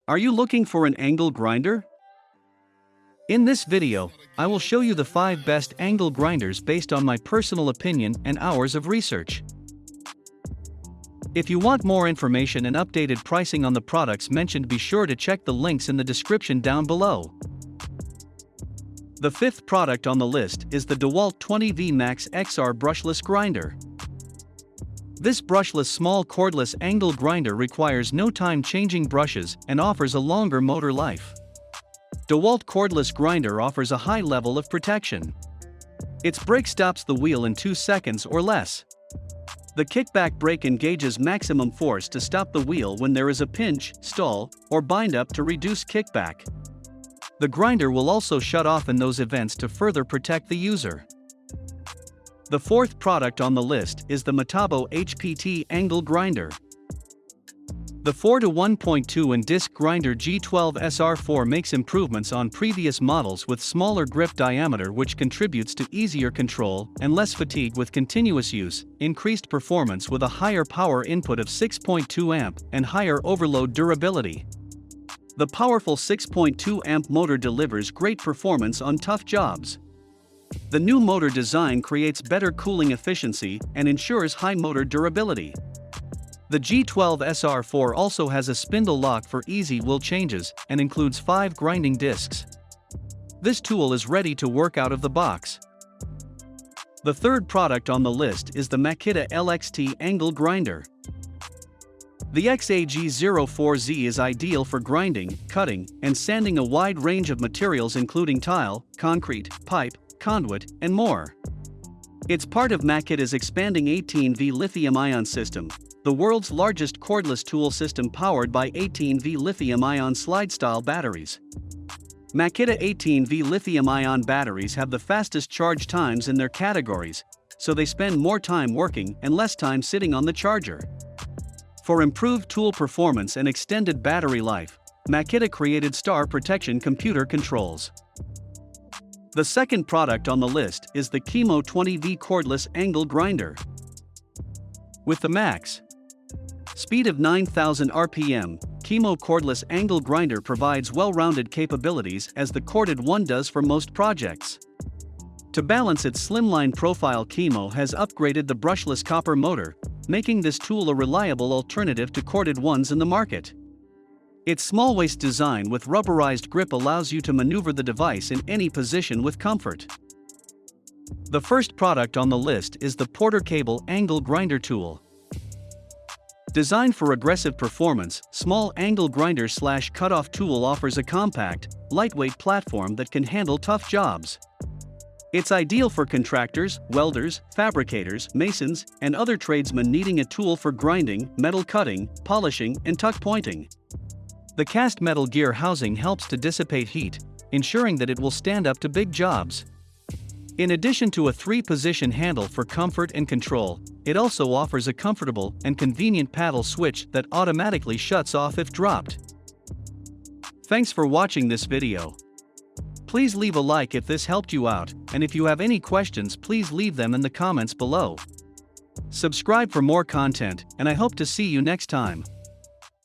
Are you looking for an angle grinder? In this video, I will show you the 5 best angle grinders based on my personal opinion and hours of research. If you want more information and updated pricing on the products mentioned, be sure to check the links in the description down below. The 5th product on the list is the DeWalt 20V Max XR brushless grinder. This brushless small cordless angle grinder requires no time changing brushes and offers a longer motor life. DeWalt cordless grinder offers a high level of protection. Its brake stops the wheel in 2 seconds or less. The kickback brake engages maximum force to stop the wheel when there is a pinch, stall, or bind up to reduce kickback. The grinder will also shut off in those events to further protect the user. The 4th product on the list is the Metabo HPT angle grinder. The 4:1.2 in disc grinder G12 SR4 makes improvements on previous models with smaller grip diameter, which contributes to easier control and less fatigue with continuous use, increased performance with a higher power input of 6.2 amp and higher overload durability. The powerful 6.2 amp motor delivers great performance on tough jobs. The new motor design creates better cooling efficiency and ensures high motor durability. The G12 SR4 also has a spindle lock for easy wheel changes and includes 5 grinding discs. This tool is ready to work out of the box. The 3rd product on the list is the Makita LXT angle grinder. The XAG04Z is ideal for grinding, cutting, and sanding a wide range of materials including tile, concrete, pipe, conduit, and more. It's part of Makita's expanding 18V lithium-ion system, the world's largest cordless tool system powered by 18V lithium-ion slide-style batteries. Makita 18V lithium-ion batteries have the fastest charge times in their categories, so they spend more time working and less time sitting on the charger. For improved tool performance and extended battery life, Makita created Star Protection computer controls. The 2nd product on the list is the Chemo 20V cordless angle grinder. With the max speed of 9,000 RPM, Chemo cordless angle grinder provides well-rounded capabilities as the corded one does for most projects. To balance its slimline profile, Chemo has upgraded the brushless copper motor, making this tool a reliable alternative to corded ones in the market. Its small waist design with rubberized grip allows you to maneuver the device in any position with comfort. The 1st product on the list is the PORTERCABLE angle grinder tool. Designed for aggressive performance, small angle grinder / cutoff tool offers a compact, lightweight platform that can handle tough jobs. It's ideal for contractors, welders, fabricators, masons, and other tradesmen needing a tool for grinding, metal cutting, polishing, and tuck pointing. The cast metal gear housing helps to dissipate heat, ensuring that it will stand up to big jobs. In addition to a 3-position handle for comfort and control, it also offers a comfortable and convenient paddle switch that automatically shuts off if dropped. Thanks for watching this video. Please leave a like if this helped you out, and if you have any questions, please leave them in the comments below. Subscribe for more content, and I hope to see you next time.